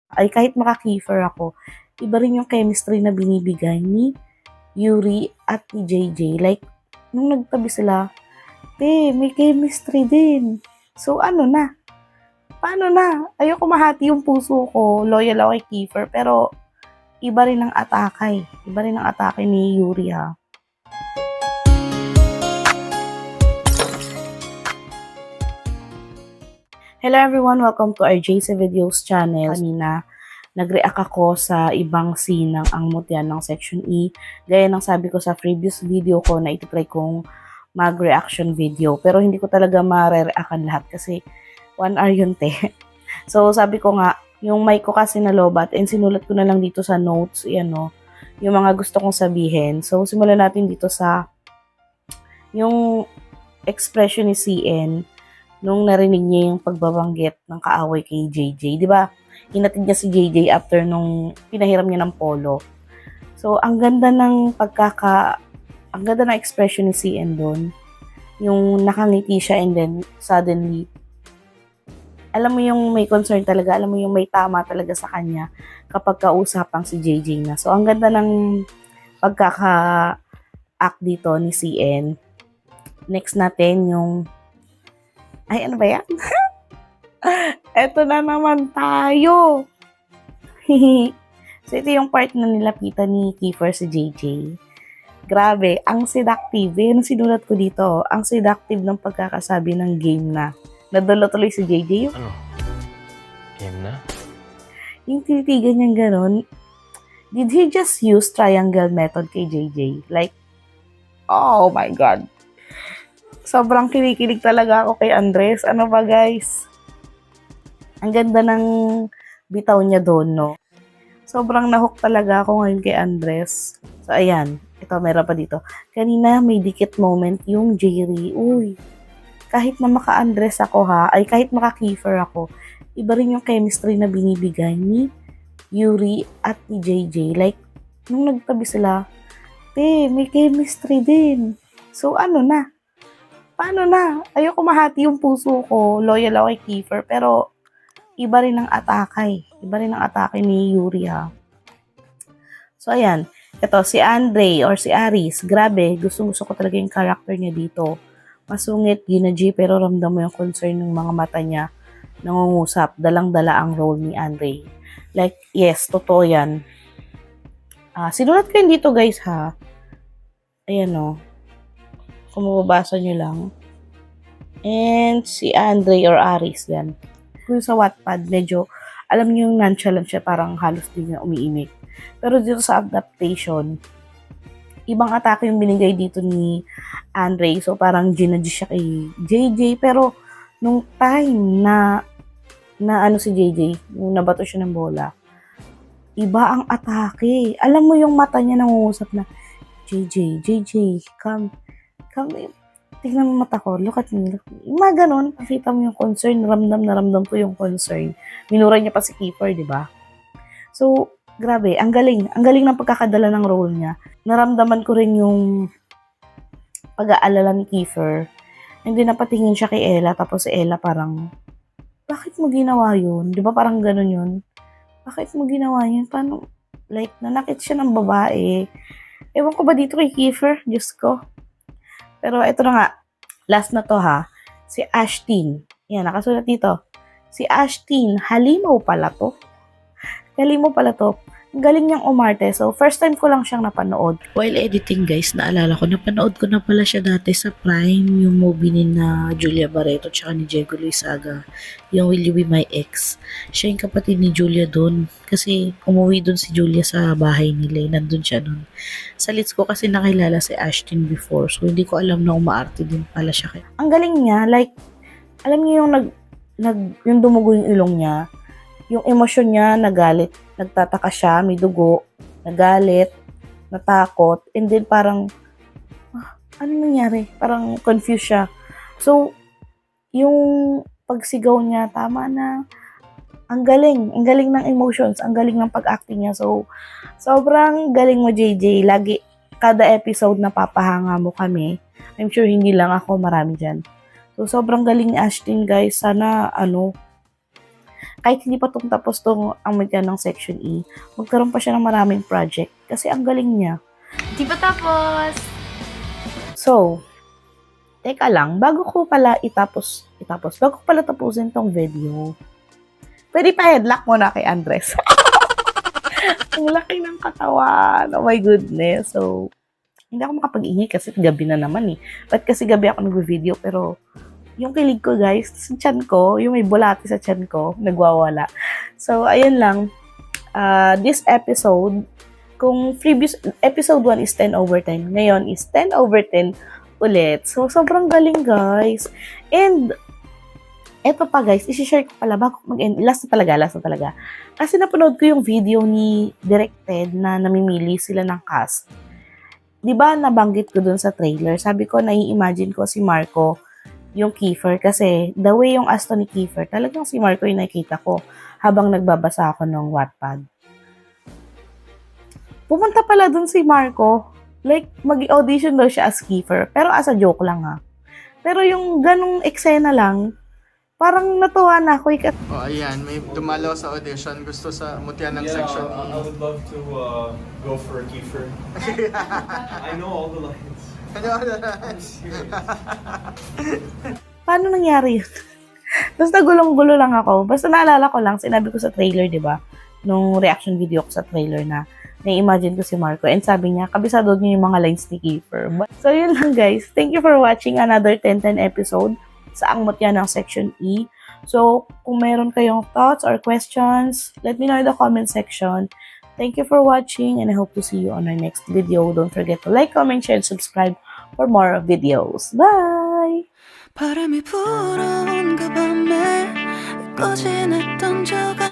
ay kahit maka-kiefer ako, iba rin yung chemistry na binibigay ni Yuri at ni JJ. Like, nung nagtabi sila, may chemistry din. So, ano na? Paano na? Ayoko mahati yung puso ko. Loyal ako kay Kiefer, pero iba rin ang atake. Iba rin ang atake ni Yuri, ha. Hello everyone! Welcome to our JC Videos channel. Kanina, nag-react ako sa ibang scene ng Ang Mutya ng Section E. Gaya ng sabi ko sa previous video ko na ititry kong mag-reaction video. Pero hindi ko talaga ma-reactan lahat kasi 1 hour yun, te. So, sabi ko nga, yung mic ko kasi nalobat and sinulat ko na lang dito sa notes, yung mga gusto kong sabihin. So, simulan natin dito sa yung expression ni CN nung narinig niya yung pagbabanggit ng kaaway kay JJ. Di ba? Hinatid niya si JJ after nung pinahiram niya ng polo. So, ang ganda ng expression ni CN doon. Yung nakangiti siya and then suddenly, alam mo yung may concern talaga, alam mo yung may tama talaga sa kanya kapag kausapang si JJ na. So, ang ganda ng pagkaka-act dito ni CN. Next natin yung ay, ano ba yan? Eto na naman tayo. So, ito yung part na nilapitan ni Kiefer si JJ. Grabe, ang seductive. Yan ang sinulat ko dito. Ang seductive ng pagkakasabi ng game na. Nadulo tuloy si JJ. Ano? Game na? Yung titigan niyang ganon, did he just use triangle method kay JJ? Like, oh my God. Sobrang kinikilig talaga ako kay Andres. Ano ba, guys? Ang ganda ng bitaw niya doon, no? Sobrang nahook talaga ako ngayon kay Andres. So, ayan. Ito, meron pa dito. Kanina, may dikit moment yung Jerry. Uy, kahit na maka-Andres ako, ay kahit maka-Kiefer ako, iba rin yung chemistry na binibigay ni Yuri at ni JJ. Like, nung nagtabi sila, may chemistry din. So, ano na? Paano na? Ayoko mahati yung puso ko. Loyal ako kay Kiefer, pero iba rin ang atake. Iba rin ang atake ni Yuri, ha. So, ayan. Ito, si Andre or si Aris. Grabe, gusto ko talaga yung character niya dito. Masungit, ginaji, pero ramdam mo yung concern ng mga mata niya. Nangungusap, dalang-dala ang role ni Andre. Like, yes, totoo yan. Sinulat ko yun dito, guys, ha. Ayan, o. Kung mababasa nyo lang. And si Andre or Aris, yan. Kung sa Wattpad, medyo, alam nyo yung nonchalant siya, parang halos din na umiimik. Pero dito sa adaptation, ibang atake yung binigay dito ni Andre. So, parang ginadji siya kay JJ. Pero, nung time na ano si JJ, nung nabato siya ng bola, iba ang atake. Alam mo yung mata niya nangungusap na, JJ, come, tignan mo mata ko, look at me. Mga ganun, nakita mo yung concern, ramdam ko yung concern. Minura niya pa si Kiefer, di ba? So, grabe, ang galing ng pagkakadala ng role niya. Naramdaman ko rin yung pag-aalala ni Kiefer. And then, napatingin siya kay Ella, tapos si Ella parang, bakit mo ginawa yun? Di ba parang ganun yun? Bakit mo ginawa yun? Paano, like, nanakit siya ng babae. Ewan ko ba dito kay Kiefer? Diyos ko. Pero ito na nga, last na to, ha. Si Ashtin. Yan, nakasulat dito. Si Ashtin, halimaw pala to. Halimaw pala to. Ang galing niyang umarte. So, first time ko lang siyang napanood. While editing, guys, naalala ko, napanood ko na pala siya dati sa Prime, yung movie ni na Julia Barreto tsaka ni Diego Loizaga, yung Will You Be My Ex. Siya yung kapatid ni Julia doon. Kasi umuwi doon si Julia sa bahay nila. Nandun siya doon. Sa leads ko kasi nakilala si Ashton before. So, hindi ko alam na umaarte din pala siya. Ang galing niya. Like, alam niyo yung yung dumugo yung ilong niya. Yung emosyon niya, nagalit. Nagtataka siya, may dugo. Nagalit. Natakot. And then parang, ano nangyari? Parang confused siya. So, yung pagsigaw niya, tama na. Ang galing ng emotions, ang galing ng pag-acting niya. So, sobrang galing mo, JJ. Lagi, kada episode na papahanga mo kami. I'm sure hindi lang ako, marami dyan. So, sobrang galing ni Ashton, guys. Sana, kahit hindi pa tapos tong ang medya ng Section E, magkaroon pa siya ng maraming project kasi ang galing niya. Di pa tapos. So, teka lang, bago ko pala bago ko pala tapusin tong video, pwede pa headlock muna kay Andres. Ang laki ng katawan. Oh my goodness. So, hindi ako makapag-ingay kasi gabi na naman eh. Ba't kasi gabi ako nag-video pero yung kilig ko guys, sa tiyan ko, yung may bulati sa tiyan ko, nagwawala. So, ayun lang. This episode, kung previous episode 1 is 10/10, ngayon is 10/10 ulit. So, sobrang galing guys. And, eto pa guys, isi-share ko pala bago mag-end. Last na talaga. Kasi napanood ko yung video ni Directed na namimili sila ng cast. Di ba nabanggit ko dun sa trailer? Sabi ko, nai-imagine ko si Marco yung Kiefer kasi the way yung asto ni Kiefer, talagang si Marco yung nakita ko habang nagbabasa ako ng Wattpad. Pumunta pala dun si Marco. Like, mag-audition daw siya as Kiefer. Pero as a joke lang ha. Pero yung ganong eksena lang, parang natuwa na ako. Oh, ayan, may dumalaw sa audition. Gusto sa mutya ng section E. I would love to go for Kiefer. I know all the lines. I'm serious. Paano nangyari yun? Basta gulong-gulo lang ako. Basta naalala ko lang, sinabi ko sa trailer, di ba? Nung reaction video ko sa trailer na na-imagine ko si Marco. And sabi niya, kabisado niya yung mga lines ni Kiefer. So, yun lang guys. Thank you for watching another 10-10 episode sa Ang Mutya ng Section E. So, kung meron kayong thoughts or questions, let me know in the comment section. Thank you for watching and I hope to see you on our next video. Don't forget to like, comment, share, and subscribe for more videos. Bye! 바람이 불어온 그 밤에 꺼진 했던 저